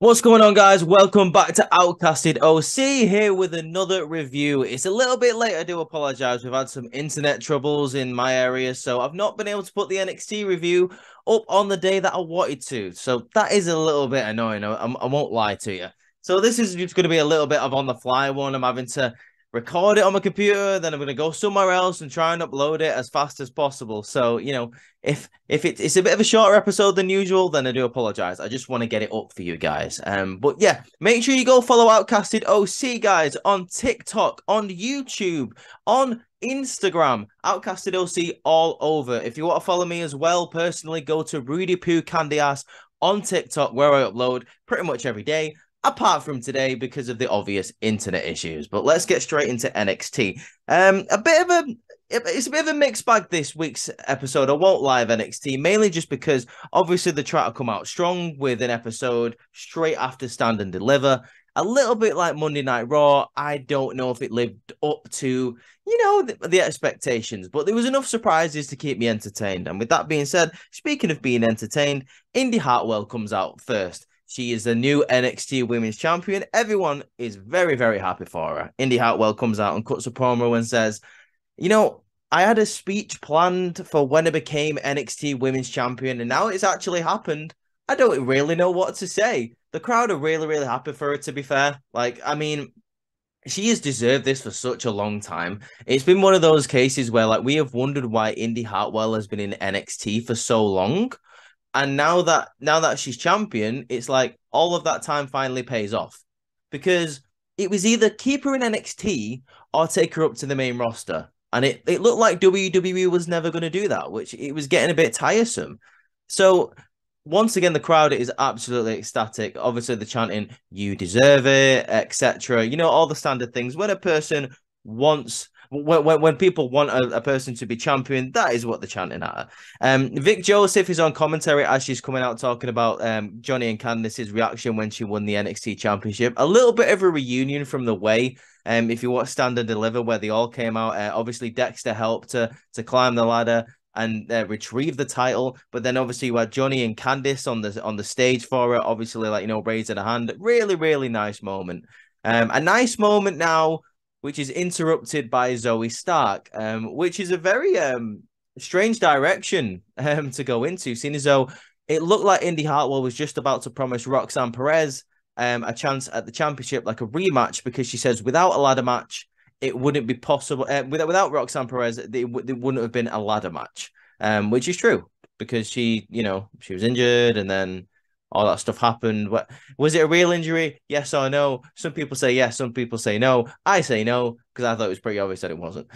What's going on, guys? Welcome back to Outcasted OC here with another review. It's a little bit late. I do apologize. We've had some internet troubles in my area, so I've not been able to put the NXT review up on the day that I wanted to. So that is a little bit annoying. I won't lie to you. So this is just going to be a little bit of on the fly one. I'm having to record it on my computer, then I'm going to go somewhere else and try and upload it as fast as possible. So, if it's a bit of a shorter episode than usual, then I do apologize. I just want to get it up for you guys. But yeah, make sure you go follow Outcasted OC, guys, on TikTok, on YouTube, on Instagram, Outcasted OC all over. If you want to follow me as well, personally, go to Rudy Poo Candy Ass on TikTok, where I upload pretty much every day, apart from today because of the obvious internet issues. But let's get straight into NXT. It's a bit of a mixed bag this week's episode. I won't lie of NXT, mainly just because obviously they try to come out strong with an episode straight after Stand and Deliver. A little bit like Monday Night Raw. I don't know if it lived up to, the expectations, but there was enough surprises to keep me entertained. And with that being said, speaking of being entertained, Indy Hartwell comes out first. She is the new NXT Women's Champion. Everyone is very, very happy for her. Indy Hartwell comes out and cuts a promo and says, I had a speech planned for when I became NXT Women's Champion, and now it's actually happened. I don't really know what to say. The crowd are really, really happy for her, to be fair. She has deserved this for such a long time. It's been one of those cases where, we have wondered why Indy Hartwell has been in NXT for so long. And now that she's champion, it's like all of that time finally pays off. Because it was either keep her in NXT or take her up to the main roster. And it looked like WWE was never going to do that, which it was getting a bit tiresome. So once again, the crowd is absolutely ecstatic. Obviously, they're chanting, "You deserve it," etc. All the standard things. When people want a person to be champion, that is what they're chanting at her. Vic Joseph is on commentary as she's coming out talking about Johnny and Candice's reaction when she won the NXT Championship. A little bit of a reunion from the way. If you watch Stand and Deliver, where they all came out, obviously Dexter helped to climb the ladder and retrieve the title. But then obviously you had Johnny and Candice on the stage for it, obviously raising a hand. Really, really nice moment. A nice moment now, which is interrupted by Zoe Stark, which is a very strange direction to go into, seeing as though it looked like Indy Hartwell was just about to promise Roxanne Perez a chance at the championship, like a rematch, because she says without a ladder match, it wouldn't be possible. Without Roxanne Perez, it wouldn't have been a ladder match, which is true because she was injured and then all that stuff happened. Was it a real injury? Yes or no? Some people say yes, some people say no. I say no because I thought it was pretty obvious that it wasn't.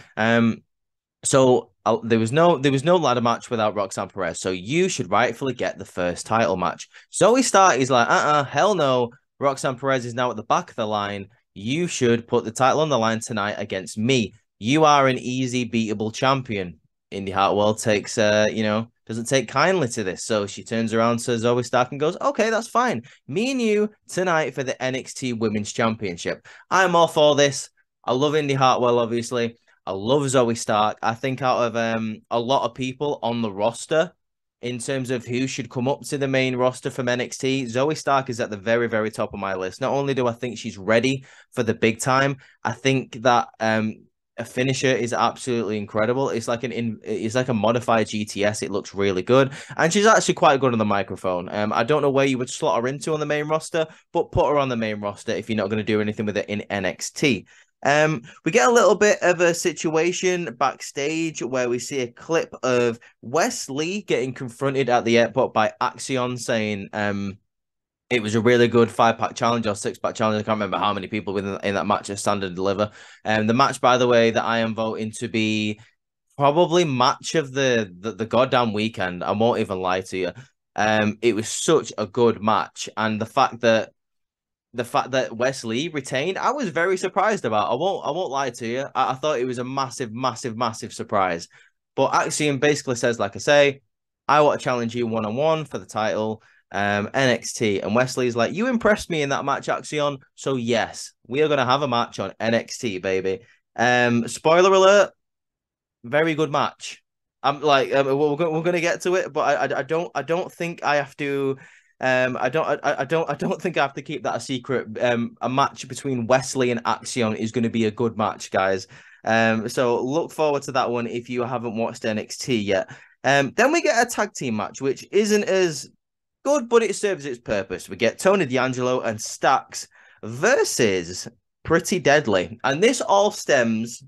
So there was no ladder match without Roxanne Perez. So you should rightfully get the first title match. Zoe Stark is like, hell no. Roxanne Perez is now at the back of the line. You should put the title on the line tonight against me. You are an easy beatable champion. Indy Hartwell takes, doesn't take kindly to this. So she turns around to Zoe Stark and goes, okay, that's fine. Me and you tonight for the NXT Women's Championship. I'm all for this. I love Indy Hartwell, obviously. I love Zoe Stark. I think out of a lot of people on the roster, in terms of who should come up to the main roster from NXT, Zoe Stark is at the very, very top of my list. Not only do I think she's ready for the big time, I think that a finisher is absolutely incredible. It's like a modified GTS. It looks really good, and she's actually quite good on the microphone. I don't know where you would slot her into on the main roster, but put her on the main roster if you're not going to do anything with it in NXT. We get a little bit of a situation backstage where we see a clip of Wes Lee getting confronted at the airport by Axion saying it was a really good 5-pack challenge or 6-pack challenge. I can't remember how many people within in that match at Stand and Deliver. The match, by the way, that I am voting to be probably match of the goddamn weekend. I won't even lie to you. It was such a good match, and the fact that Wes Lee retained, I was very surprised about. I won't lie to you. I thought it was a massive, massive, massive surprise. But Axiom basically says, like I say, I want to challenge you one-on-one for the title, NXT. And Wesley's like, you impressed me in that match, Axion. So yes, we are gonna have a match on NXT, baby. Spoiler alert, very good match. I'm like, we're gonna get to it, but I don't think I have to I don't think I have to keep that a secret. A match between Wesley and Axiom is going to be a good match, guys. So look forward to that one if you haven't watched NXT yet. Then we get a tag team match, which isn't as good, but it serves its purpose. We get Tony D'Angelo and Stacks versus Pretty Deadly, and this all stems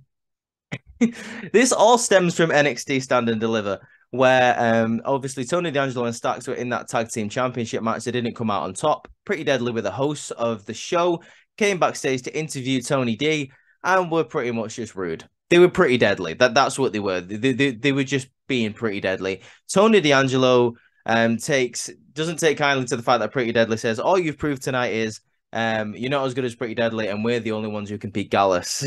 from NXT Stand and Deliver, where obviously Tony D'Angelo and Stacks were in that tag team championship match. They didn't come out on top. Pretty Deadly were the hosts of the show, came backstage to interview Tony D, and were pretty much just rude. They were pretty deadly. That's what they were. They were just being pretty deadly. Tony D'Angelo doesn't take kindly to the fact that Pretty Deadly says, all you've proved tonight is you're not as good as Pretty Deadly, and we're the only ones who can beat Gallus.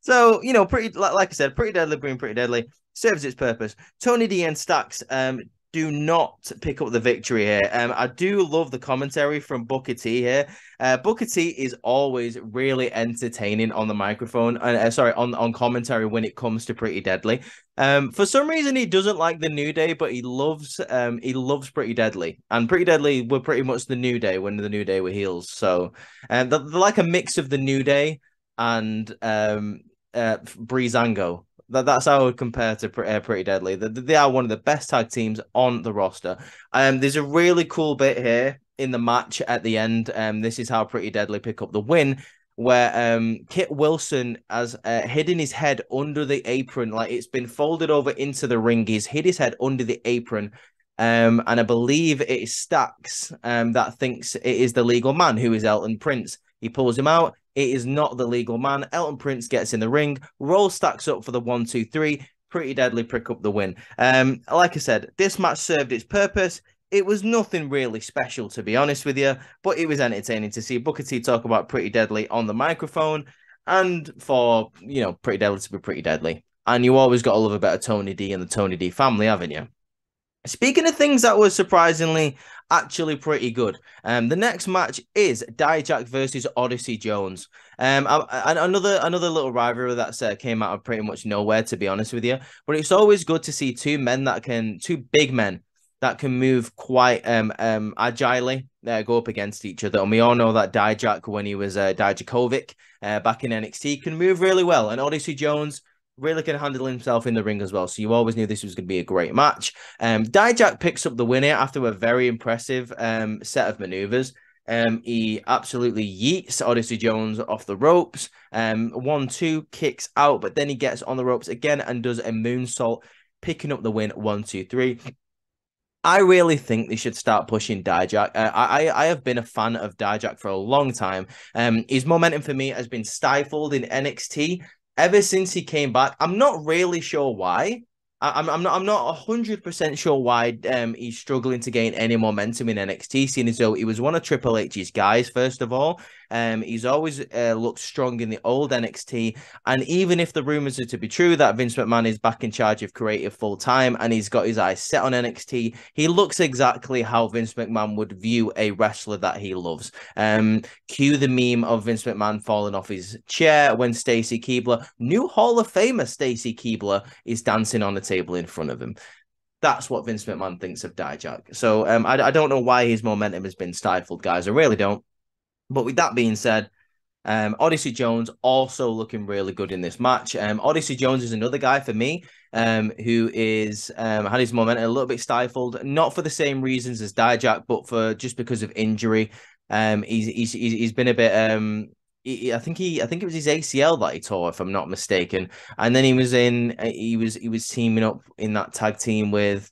So, pretty like I said, Pretty Deadly being Pretty Deadly serves its purpose. Tony D and Stacks do not pick up the victory here. I do love the commentary from Booker T here. Booker T is always really entertaining on the microphone, on commentary when it comes to Pretty Deadly. For some reason, he doesn't like the New Day, but he loves Pretty Deadly, and Pretty Deadly were pretty much the New Day when the New Day were heels. So, they're like a mix of the New Day and Breezango. That's how I would compare to Pretty Deadly. They are one of the best tag teams on the roster. There's a really cool bit here in the match at the end. This is how Pretty Deadly pick up the win, where Kit Wilson has hidden his head under the apron, like it's been folded over into the ring. He's hid his head under the apron. And I believe it is Stacks that thinks it is the legal man, who is Elton Prince. He pulls him out. It is not the legal man. Elton Prince gets in the ring, rolls Stacks up for the 1-2-3. Pretty Deadly pick up the win. Like I said, this match served its purpose. It was nothing really special, to be honest with you, but it was entertaining to see Booker T talk about Pretty Deadly on the microphone, and for, Pretty Deadly to be Pretty Deadly. And you always got to love a bit of Tony D and the Tony D family, haven't you? Speaking of things that were surprisingly actually pretty good, the next match is Dijak versus Odyssey Jones. Another little rivalry that came out of pretty much nowhere, to be honest with you. But it's always good to see two big men that can move quite agilely go up against each other. And we all know that Dijak, when he was Dijakovic back in NXT, can move really well. And Odyssey Jones really can handle himself in the ring as well. So you always knew this was going to be a great match. Dijak picks up the winner after a very impressive set of maneuvers. He absolutely yeets Odyssey Jones off the ropes. 1-2, kicks out, but then he gets on the ropes again and does a moonsault, picking up the win. 1-2-3. I really think they should start pushing Dijak. I have been a fan of Dijak for a long time. His momentum for me has been stifled in NXT ever since he came back. I'm not really sure why. I'm not 100% sure why he's struggling to gain any momentum in NXT, seeing as though he was one of Triple H's guys, first of all. He's always looked strong in the old NXT, and even if the rumors are to be true that Vince McMahon is back in charge of creative full time and he's got his eyes set on NXT, he looks exactly how Vince McMahon would view a wrestler that he loves. Cue the meme of Vince McMahon falling off his chair when Stacy Keibler, new Hall of Famer Stacy Keibler, is dancing on the table in front of him. That's what Vince McMahon thinks of Dijak. So I don't know why his momentum has been stifled, guys. I really don't. But with that being said, Odyssey Jones also looking really good in this match. Odyssey Jones is another guy for me who is had his momentum a little bit stifled, not for the same reasons as Dijak, but for just because of injury. He's been a bit I think it was his ACL that he tore, if I'm not mistaken. And then he was teaming up in that tag team with,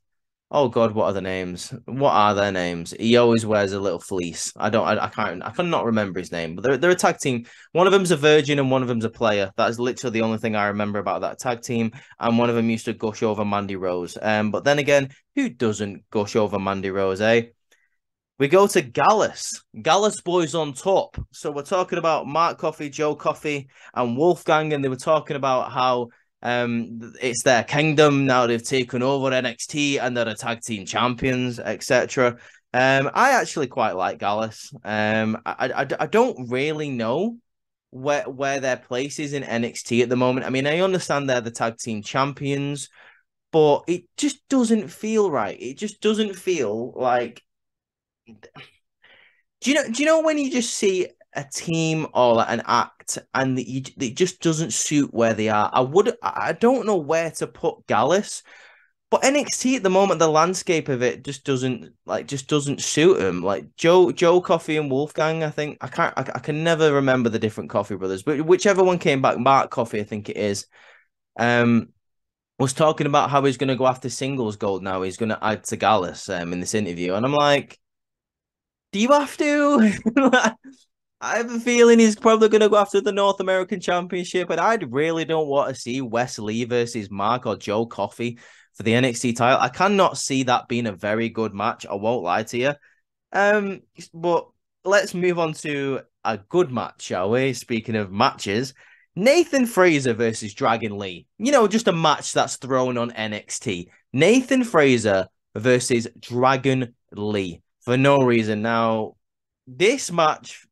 oh God, what are the names? What are their names? He always wears a little fleece. I cannot remember his name, but they're a tag team. One of them's a virgin and one of them's a player. That is literally the only thing I remember about that tag team. And one of them used to gush over Mandy Rose. But then again, who doesn't gush over Mandy Rose, eh? We go to Gallus. Gallus boys on top. So we're talking about Mark Coffey, Joe Coffey, and Wolfgang, and they were talking about how it's their kingdom now. They've taken over NXT and they're the tag team champions, etc. I actually quite like Gallus. I don't really know where their place is in NXT at the moment. I mean, I understand they're the tag team champions, but it just doesn't feel right. It just doesn't feel like Do you know when you just see a team or like an act and it just doesn't suit where they are? I don't know where to put Gallus, but NXT at the moment, the landscape of it just doesn't suit them. Like Joe Coffey and Wolfgang, I think I can never remember the different Coffey brothers, but whichever one came back, Mark Coffey, I think it is. Um, was talking about how he's going to go after singles gold now. He's going to add to Gallus in this interview, and I'm like, do you have to? I have a feeling he's probably going to go after the North American Championship, and I really don't want to see Wes Lee versus Mark or Joe Coffey for the NXT title. I cannot see that being a very good match. I won't lie to you. But let's move on to a good match, shall we? Speaking of matches, Nathan Frazer versus Dragon Lee. Just a match that's thrown on NXT. Nathan Frazer versus Dragon Lee for no reason. Now, this match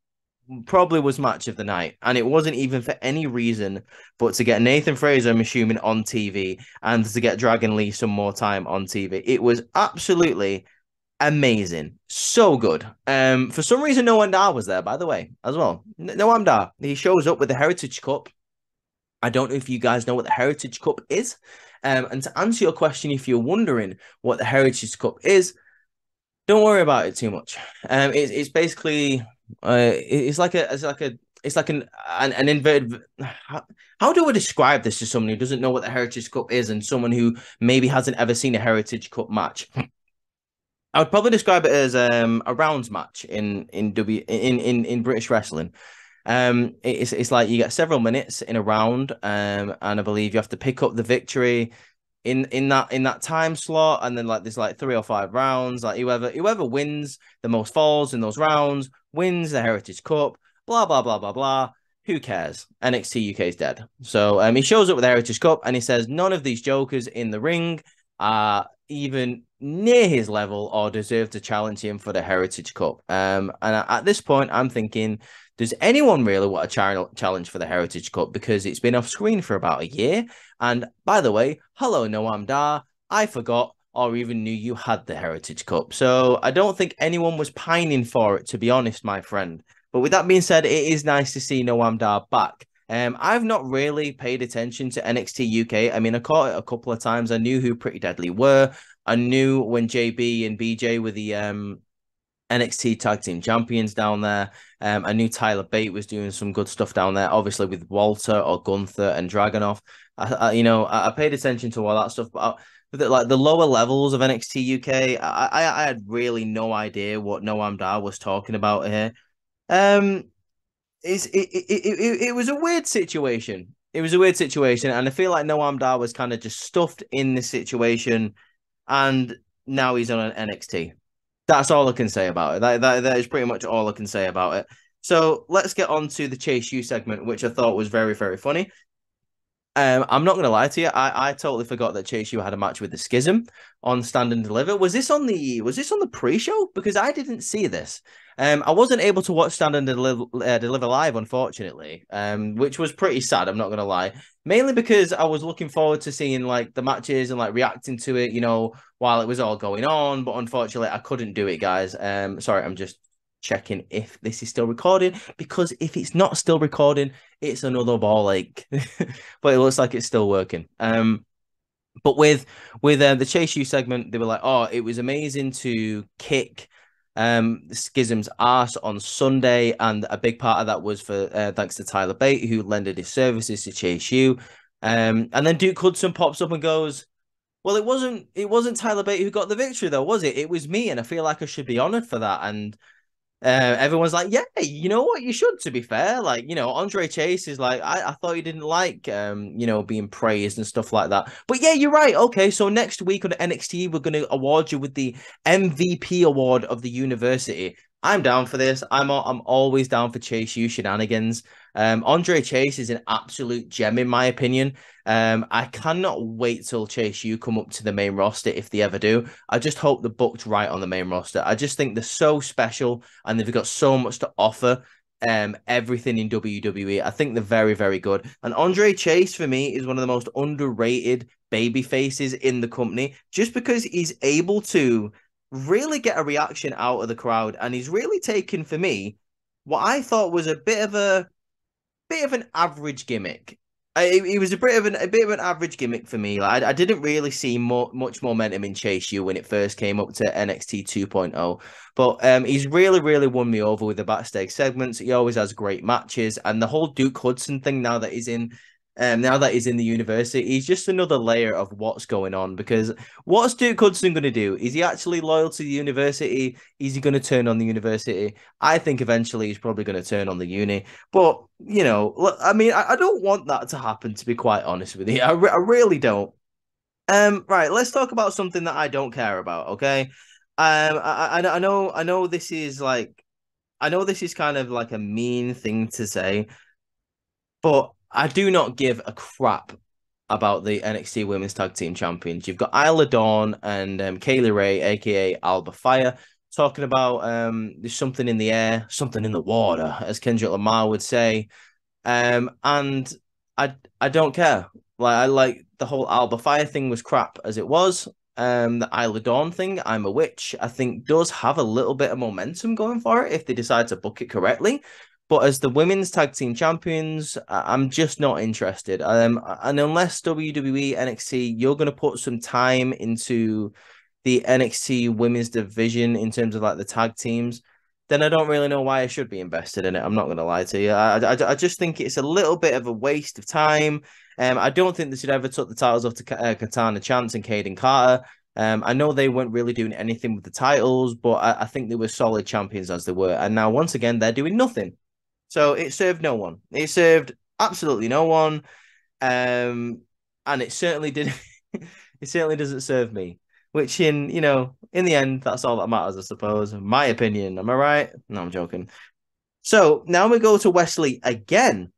probably was match of the night, and it wasn't even for any reason but to get Nathan Frazer, I'm assuming, on TV and to get Dragon Lee some more time on TV. It was absolutely amazing, so good. For some reason, Noam Dar was there, by the way, as well. Noam Dar, he shows up with the Heritage Cup. I don't know if you guys know what the Heritage Cup is. And to answer your question, if you're wondering what the Heritage Cup is, don't worry about it too much. It's basically it's like an inverted. How do I describe this to someone who doesn't know what the Heritage Cup is and someone who maybe hasn't ever seen a Heritage Cup match? I would probably describe it as a rounds match in British wrestling. It's like you get several minutes in a round, and I believe you have to pick up the victory in that time slot, and then like there's like 3 or 5 rounds. Like whoever wins the most falls in those rounds wins the Heritage Cup. Blah blah blah blah blah. Who cares? NXT UK is dead. So he shows up with the Heritage Cup and he says none of these jokers in the ring are even near his level or deserve to challenge him for the Heritage Cup. And at this point, I'm thinking, does anyone really want a challenge for the Heritage Cup? Because it's been off screen for about a year. And by the way, hello, Noam Dar. I forgot or even knew you had the Heritage Cup. So I don't think anyone was pining for it, to be honest, my friend. But with that being said, it is nice to see Noam Dar back. I've not really paid attention to NXT UK. I mean, I caught it a couple of times. I knew who Pretty Deadly were. I knew when JB and BJ were the NXT Tag Team Champions down there. I knew Tyler Bate was doing some good stuff down there, obviously with Walter or Gunther and Dragunov. I paid attention to all that stuff, but like the lower levels of NXT UK, I had really no idea what Noam Dar was talking about here. It was a weird situation. It was a weird situation, and I feel like Noam Dar was kind of just stuffed in this situation, and now he's on an NXT. That's all I can say about it. That is pretty much all I can say about it. So let's get on to the Chase U segment, which I thought was very, very funny. I'm not going to lie to you. I totally forgot that Chase U had a match with the Schism on Stand and Deliver. Was this on the pre-show? Because I didn't see this. I wasn't able to watch Stand and Deliver live, unfortunately, which was pretty sad. I'm not going to lie. Mainly because I was looking forward to seeing like the matches and like reacting to it, while it was all going on. But unfortunately, I couldn't do it, guys. Sorry, I'm just checking if this is still recording, because if it's not still recording, it's another ball ache. But it looks like it's still working. But with the Chase U segment, they were like, oh, it was amazing to kick Schism's ass on Sunday, and a big part of that was for thanks to Tyler Bate, who lended his services to Chase U. And then Duke Hudson pops up and goes, well, it wasn't Tyler Bate who got the victory, though, was it? It was me, and I feel like I should be honored for that. And everyone's like, yeah, you know what? You should, to be fair. Like, Andre Chase is like, I thought you didn't like, being praised and stuff like that. But yeah, you're right. Okay, so next week on NXT, we're going to award you with the MVP award of the university. I'm down for this. I'm always down for Chase U shenanigans. Andre Chase is an absolute gem, in my opinion. I cannot wait till Chase U come up to the main roster if they ever do. I just hope they're booked right on the main roster. I just think they're so special and they've got so much to offer. Everything in WWE. I think they're very, very good. And Andre Chase, for me, is one of the most underrated baby faces in the company, just because he's able to really get a reaction out of the crowd, and he's really taken for me what I thought was a bit of an average gimmick. It was a bit of an average gimmick for me. Like I didn't really see much momentum in Chase U when it first came up to NXT 2.0, but he's really won me over with the backstage segments. He always has great matches, and the whole Duke Hudson thing now that he's in the university, he's just another layer of what's going on. Because what's Duke Hudson going to do? Is he actually loyal to the university? Is he going to turn on the university? I think eventually he's probably going to turn on the uni. But, you know, look, I mean, I don't want that to happen, to be quite honest with you. I really don't. Right, let's talk about something that I don't care about, okay? I know this is like, I know this is kind of like a mean thing to say, but I do not give a crap about the NXT Women's Tag Team Champions. You've got Isla Dawn and Kaylee Ray, aka Alba Fire, talking about there's something in the air, something in the water, as Kendrick Lamar would say. And I don't care. Like I like the whole Alba Fire thing was crap as it was. The Isla Dawn thing, I'm a witch, I think does have a little bit of momentum going for it if they decide to book it correctly. But as the women's tag team champions, I'm just not interested. And unless WWE NXT, you're going to put some time into the NXT women's division in terms of like the tag teams, then I don't really know why I should be invested in it. I'm not going to lie to you. I just think it's a little bit of a waste of time. I don't think they should ever took the titles off to Katana Chance and Caden Carter. I know they weren't really doing anything with the titles, but I think they were solid champions as they were. And now, once again, they're doing nothing. So it served no one. It served absolutely no one. And it certainly did. It certainly doesn't serve me. Which in the end, that's all that matters, I suppose. My opinion. Am I right? No, I'm joking. So now we go to Wesley again.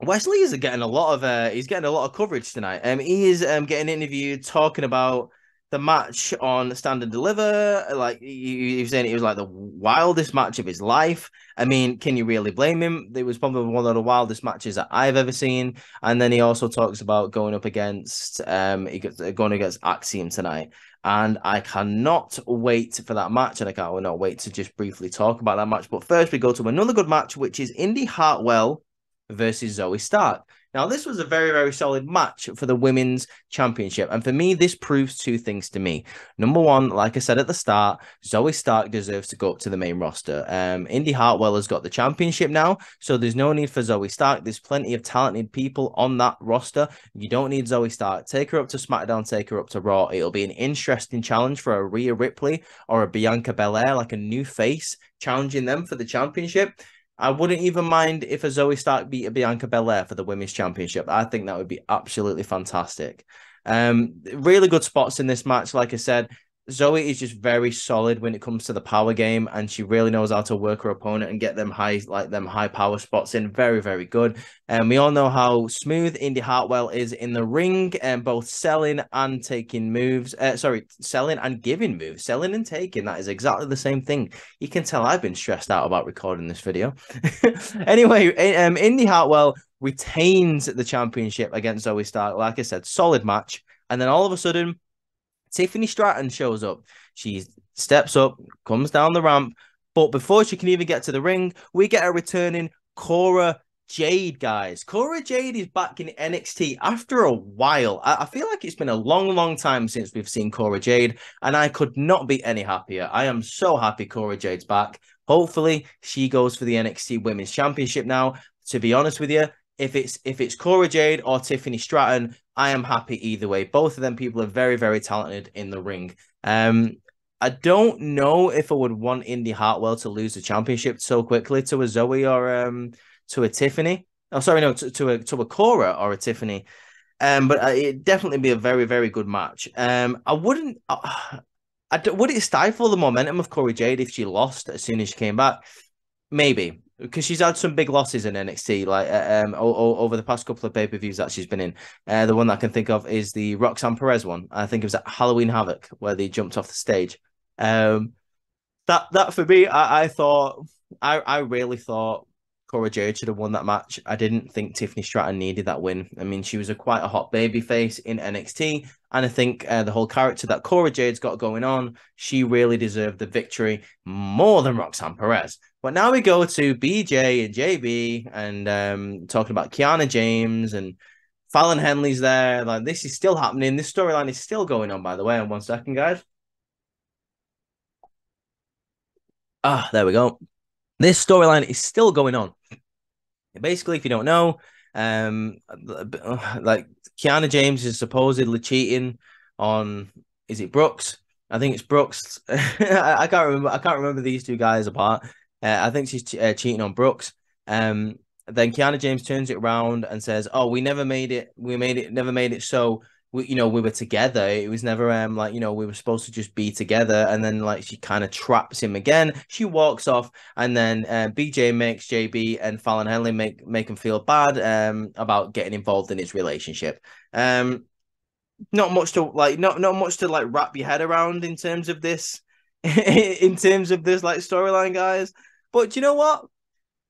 Wesley is getting a lot of he's getting a lot of coverage tonight. He is getting interviewed talking about the match on Stand and Deliver. Like he was saying, it was like the wildest match of his life. I mean, can you really blame him? It was probably one of the wildest matches that I've ever seen. And then he also talks about going up against going against Axiom tonight. And I cannot wait for that match, and I cannot wait to just briefly talk about that match. But first, we go to another good match, which is Indy Hartwell versus Zoe Stark. Now, this was a very solid match for the women's championship. And for me, this proves two things to me. Number one, like I said at the start, Zoe Stark deserves to go up to the main roster. Indy Hartwell has got the championship now, so there's no need for Zoe Stark. There's plenty of talented people on that roster. You don't need Zoe Stark. Take her up to SmackDown, take her up to Raw. It'll be an interesting challenge for a Rhea Ripley or a Bianca Belair, like a new face, challenging them for the championship. I wouldn't even mind if a Zoe Stark beat a Bianca Belair for the women's championship. I think that would be absolutely fantastic. Really good spots in this match. Like I said, Zoe is just very solid when it comes to the power game, and she really knows how to work her opponent and get them high power spots in. Very good. And we all know how smooth Indy Hartwell is in the ring, and both selling and taking moves. Selling and giving moves. Selling and taking. That is exactly the same thing. You can tell I've been stressed out about recording this video. Anyway, Indy Hartwell retains the championship against Zoe Stark. Like I said, solid match. And then all of a sudden, Tiffany Stratton shows up. She steps up, comes down the ramp, but before she can even get to the ring, we get a returning Cora Jade, guys. Cora Jade is back in NXT after a while. I feel like it's been a long time since we've seen Cora Jade, and I could not be any happier. I am so happy Cora Jade's back. Hopefully, she goes for the NXT Women's Championship now. To be honest with you, if it's Cora Jade or Tiffany Stratton, I am happy either way. Both of them people are very talented in the ring. I don't know if I would want Indy Hartwell to lose the championship so quickly to a Zoe or to a Tiffany. Oh, sorry, no, to a Cora or a Tiffany. But it'd definitely be a very good match. I wouldn't. Would it stifle the momentum of Cora Jade if she lost as soon as she came back? Maybe, because she's had some big losses in NXT, like over the past couple of pay-per-views that she's been in. The one that I can think of is the Roxanne Perez one. I think it was at Halloween Havoc where they jumped off the stage. That for me, I really thought Cora Jade should have won that match. I didn't think Tiffany Stratton needed that win. I mean, she was quite a hot baby face in NXT, and I think the whole character that Cora Jade's got going on, she really deserved the victory more than Roxanne Perez. But now we go to BJ and JB and talking about Kiana James and Fallon Henley's there. Like, this is still happening. This storyline is still going on, by the way. In 1 second, guys. There we go. This storyline is still going on. Basically, if you don't know, like Kiana James is supposedly cheating on, is it Brooks? I think it's Brooks. I can't remember. I can't remember these two guys apart. I think she's cheating on Brooks. Then Kiana James turns it around and says, "Oh, we never made it. We made it. Never made it. So we were together. It was never like we were supposed to just be together." And then like she kind of traps him again. She walks off, and then BJ makes JB and Fallon Henley make him feel bad about getting involved in his relationship. Not much to not much to like wrap your head around in terms of this, in terms of this like storyline, guys. But you know what?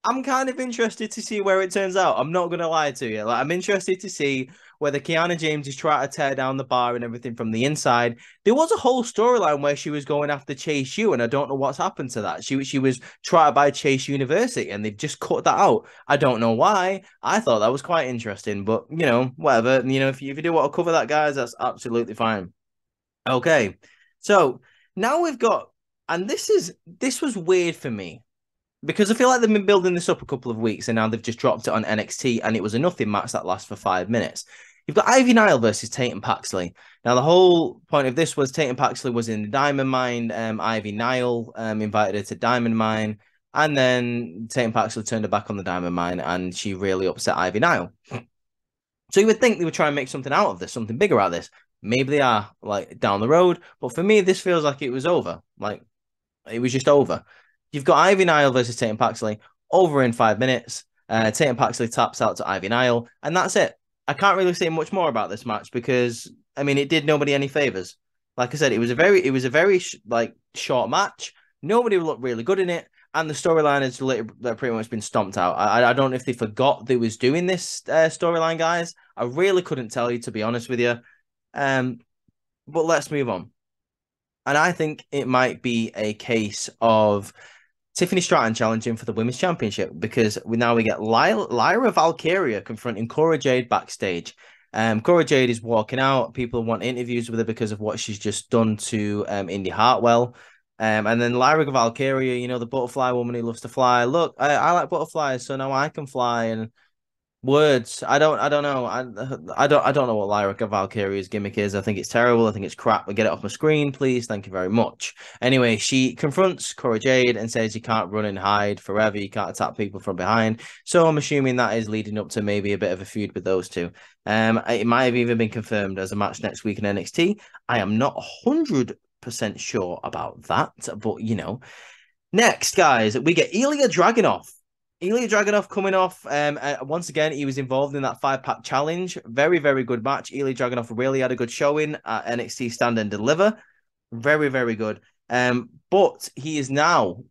I'm kind of interested to see where it turns out. I'm not going to lie to you. Like, I'm interested to see whether Kiana James is trying to tear down the bar and everything from the inside. There was a whole storyline where she was going after Chase U, and I don't know what's happened to that. She was tried by Chase University, and they've just cut that out. I don't know why. I thought that was quite interesting, but, whatever. If you do want to cover that, guys, that's absolutely fine. Okay, so now we've got, and this was weird for me, because I feel like they've been building this up a couple of weeks and now they've just dropped it on NXT and it was a nothing match that lasts for 5 minutes. You've got Ivy Nile versus Tatum Paxley. Now, the whole point of this was Tatum Paxley was in the Diamond Mine. Ivy Nile invited her to Diamond Mine. And then Tatum Paxley turned her back on the Diamond Mine and she really upset Ivy Nile. So you would think they would try and make something out of this, something bigger out of this. Maybe they are, like, down the road. But for me, this feels like it was over. Like, it was just over. You've got Ivy Nile versus Tatum Paxley over in 5 minutes. Tatum Paxley taps out to Ivy Nile, and that's it. I can't really say much more about this match because it did nobody any favors. Like I said, it was a very short match. Nobody looked really good in it, and the storyline has pretty much been stomped out. I don't know if they forgot they was doing this storyline, guys. I really couldn't tell you, to be honest with you. But let's move on. And I think it might be a case of Tiffany Stratton challenging for the Women's Championship because we get Lyra Valkyria confronting Cora Jade backstage. Cora Jade is walking out. People want interviews with her because of what she's just done to Indy Hartwell. And then Lyra Valkyria, the butterfly woman who loves to fly. Look, I like butterflies, so now I can fly. And words, I don't know. I don't know what Lyra Valkyria's gimmick is. I think it's terrible. I think it's crap. Get it off my screen, please. Thank you very much. Anyway, she confronts Cora Jade and says you can't run and hide forever. You can't attack people from behind. So I'm assuming that is leading up to maybe a bit of a feud with those two. It might have even been confirmed as a match next week in NXT. I am not 100% sure about that, but Next, guys, we get Ilya Dragunov. Ilya Dragunov coming off. Once again, he was involved in that 5-pack challenge. Very, very good match. Ilya Dragunov really had a good showing at NXT Stand and Deliver. Very, very good. But he is now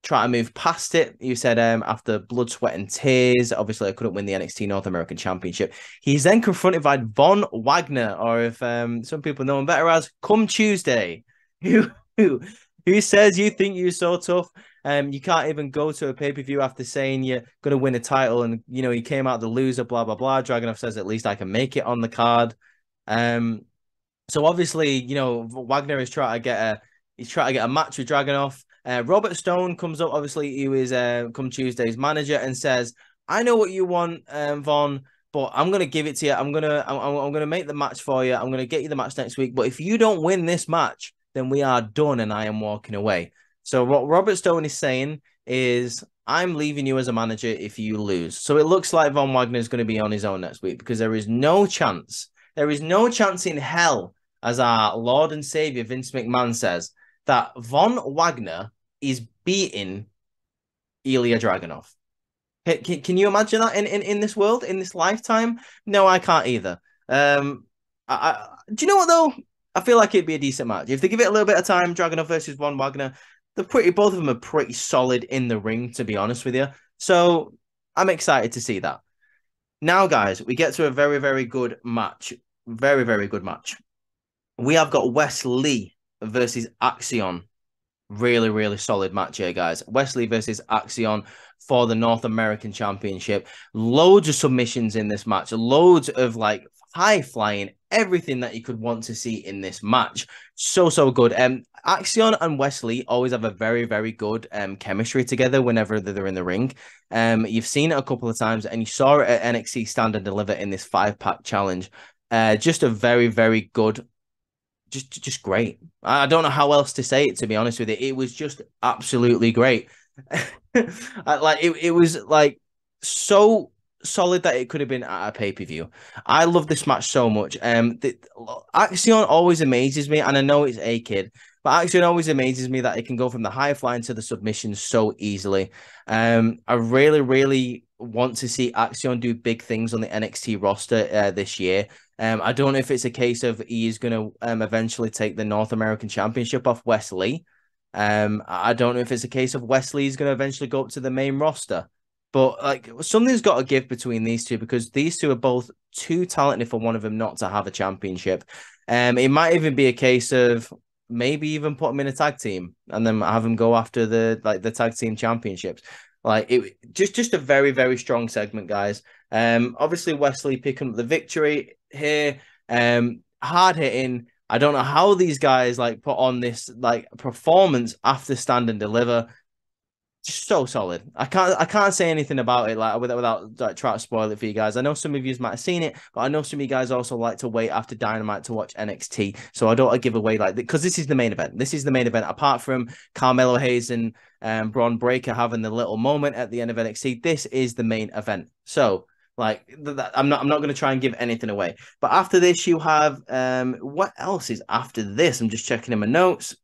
trying to move past it. You said after blood, sweat, and tears. Obviously, I couldn't win the NXT North American Championship. He's then confronted by Von Wagner, or if some people know him better as Come Tuesday, who says you think you're so tough. You can't even go to a pay-per-view after saying you're going to win a title and, you came out the loser, blah, blah, blah. Dragunov says, at least I can make it on the card. So obviously, Wagner is trying to get a match with Dragunov. Robert Stone comes up. Obviously, he was Come Tuesday's manager and says, I know what you want, Von, but I'm going to give it to you. I'm going to make the match for you. I'm going to get you the match next week. But if you don't win this match, then we are done and I am walking away. So what Robert Stone is saying is, I'm leaving you as a manager if you lose. So it looks like Von Wagner is going to be on his own next week because there is no chance in hell, as our Lord and Savior Vince McMahon says, that Von Wagner is beating Ilya Dragunov. Can you imagine that in this world, in this lifetime? No, I can't either. Do you know what, though? I feel like it'd be a decent match. If they give it a little bit of time, Dragunov versus Von Wagner, both of them are pretty solid in the ring, to be honest with you. So I'm excited to see that. Now, guys, we get to a very, very good match. Very, very good match. We have got Wesley versus Axion. Really, really solid match here, guys. Wesley versus Axion for the North American Championship. Loads of submissions in this match. Loads of like high flying, everything that you could want to see in this match. So, so good. Axion and Wesley always have a very, very good chemistry together whenever they're in the ring. You've seen it a couple of times, and you saw it at NXT Stand and Deliver in this 5-pack challenge. Just a very, very good, just great. I don't know how else to say it, to be honest with you. It was just absolutely great. Like it was like so solid that it could have been at a pay-per-view. I love this match so much. Axion always amazes me, and I know it's a kid, but Axion always amazes me that it can go from the high flying to the submission so easily. I really, really want to see Axion do big things on the NXT roster this year. I don't know if it's a case of he is going to eventually take the North American Championship off Wesley. I don't know if it's a case of Wesley is going to eventually go up to the main roster. But like something's got to give between these two because these two are both too talented for one of them not to have a championship. It might even be a case of maybe even put them in a tag team and then have them go after the tag team championships. Like it just a very, very strong segment, guys. Obviously Wesley picking up the victory here. Hard hitting. I don't know how these guys like put on this like performance after Stand and Deliver. Just so solid. I can't say anything about it like without like trying to spoil it for you guys. I know some of you might have seen it, but I know some of you guys also like to wait after Dynamite to watch NXT. So I don't want to give away like because this is the main event. This is the main event. Apart from Carmelo Hayes and Bron Breakker having the little moment at the end of NXT, this is the main event. So like I'm not going to try and give anything away. But after this, you have what else is after this? I'm just checking in my notes.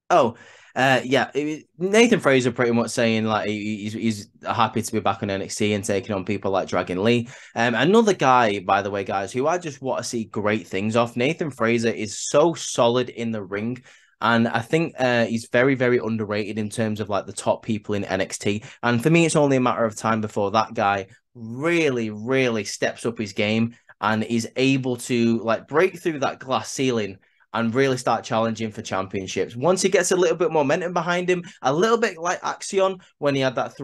Oh, yeah, Nathan Fraser pretty much saying like he's happy to be back on NXT and taking on people like Dragon Lee. Another guy, by the way, guys, who I just want to see great things off. Nathan Fraser is so solid in the ring. And I think he's very, very underrated in terms of like the top people in NXT. And for me, it's only a matter of time before that guy really, really steps up his game and is able to like break through that glass ceiling and really start challenging for championships. Once he gets a little bit momentum behind him, a little bit like Axion when he had that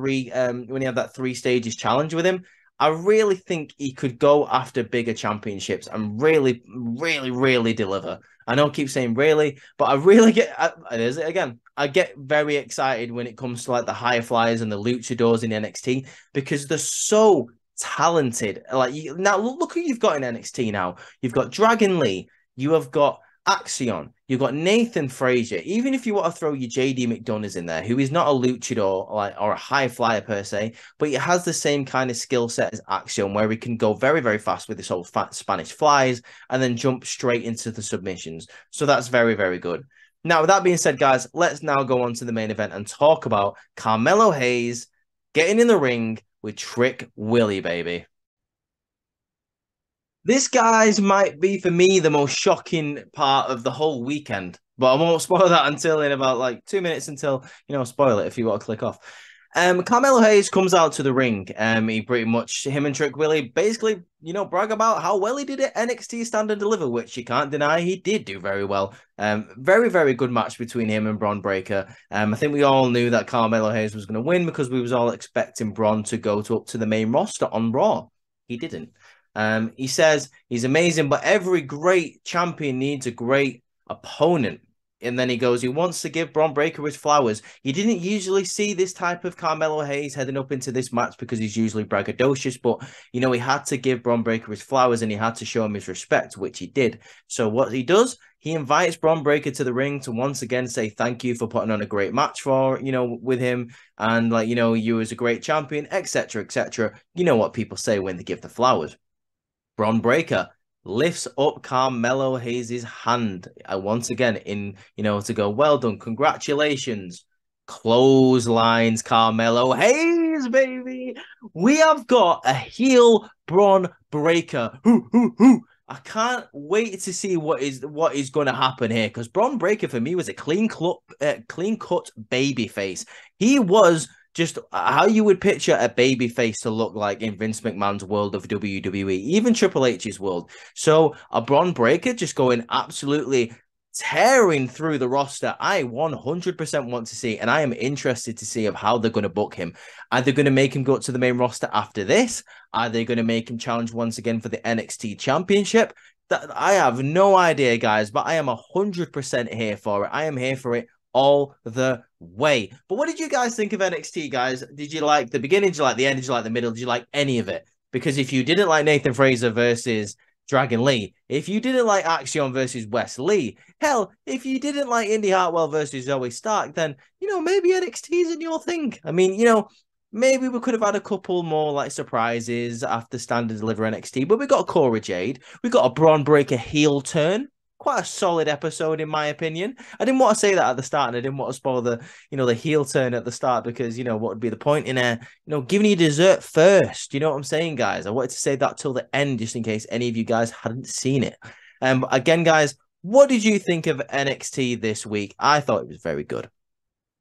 three stages challenge with him, I really think he could go after bigger championships and really, really, really deliver. I know I keep saying really, but I really is it again. I get very excited when it comes to like the high flyers and the luchadors in NXT because they're so talented. Like now, look who you've got in NXT now. You've got Dragon Lee. You have got Axion, you've got Nathan Fraser. Even if you want to throw your JD McDonough in there, who is not a luchador or a high flyer per se, but he has the same kind of skill set as Axion, where he can go very, very fast with this old fat Spanish flies and then jump straight into the submissions. So that's very, very good. Now, with that being said, guys, let's now go on to the main event and talk about Carmelo Hayes getting in the ring with Trick Willie, baby. This guy's might be for me the most shocking part of the whole weekend, but I won't spoil that until in about like 2 minutes until spoil it if you want to click off. Carmelo Hayes comes out to the ring. He pretty much him and Trick Willie basically brag about how well he did at NXT Stand and Deliver, which you can't deny he did do very well. Very, very good match between him and Bron Breakker. I think we all knew that Carmelo Hayes was going to win because we was all expecting Bron to go up to the main roster on Raw. He didn't. He says he's amazing, but every great champion needs a great opponent. And then he goes, he wants to give Bron Breakker his flowers. You didn't usually see this type of Carmelo Hayes heading up into this match because he's usually braggadocious, but, he had to give Bron Breakker his flowers and he had to show him his respect, which he did. So what he does, he invites Bron Breakker to the ring to once again say thank you for putting on a great match for, with him. And you as a great champion, etc., etc. You know what people say when they give the flowers. Bron Breakker lifts up Carmelo Hayes' hand once again to go, well done, congratulations. Clotheslines Carmelo Hayes, baby. We have got a heel Bron Breakker. I can't wait to see what is going to happen here because Bron Breakker for me was a clean cut baby face. He was just how you would picture a baby face to look like in Vince McMahon's world of WWE, even Triple H's world. So a Bron Breakker just going absolutely tearing through the roster, I 100% want to see, and I am interested to see of how they're going to book him. Are they going to make him go to the main roster after this? Are they going to make him challenge once again for the NXT Championship? That I have no idea, guys, but I am 100% here for it. I am here for it all the way. But what did you guys think of NXT, guys? Did you like the beginning? Did you like the end? Did you like the middle? Did you like any of it? Because if you didn't like Nathan Fraxzer versus Dragon Lee, if you didn't like Axiom versus Wes Lee, hell, if you didn't like Indy Hartwell versus Zoe Stark, then, maybe NXT isn't your thing. I mean, maybe we could have had a couple more like surprises after Stand and Deliver NXT, but we got a Cora Jade. We got a Bron Breakker heel turn. Quite a solid episode, in my opinion. I didn't want to say that at the start, and I didn't want to spoil the, the heel turn at the start because, what would be the point in giving you dessert first? You know what I'm saying, guys? I wanted to say that till the end, just in case any of you guys hadn't seen it. Again, guys, what did you think of NXT this week? I thought it was very good.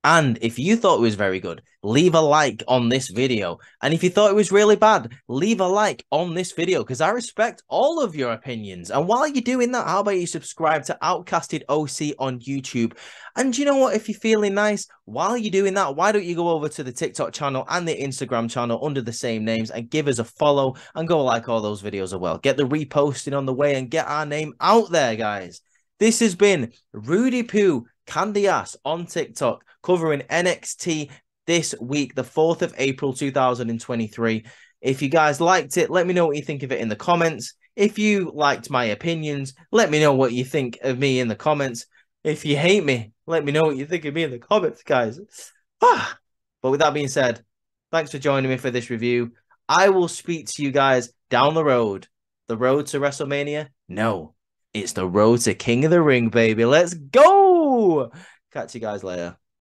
And if you thought it was very good, leave a like on this video. And if you thought it was really bad, leave a like on this video because I respect all of your opinions. And while you're doing that, how about you subscribe to Outcasted OC on YouTube? And you know what? If you're feeling nice, while you're doing that, why don't you go over to the TikTok channel and the Instagram channel under the same names and give us a follow and go like all those videos as well. Get the reposting on the way and get our name out there, guys. This has been Rudy Poo Candy Ass on TikTok covering NXT this week, the 4th of April, 2023. If you guys liked it, let me know what you think of it in the comments. If you liked my opinions, let me know what you think of me in the comments. If you hate me, let me know what you think of me in the comments, guys. But with that being said, thanks for joining me for this review. I will speak to you guys down the road. The road to WrestleMania? No. It's the road to King of the Ring, baby. Let's go! Catch you guys later.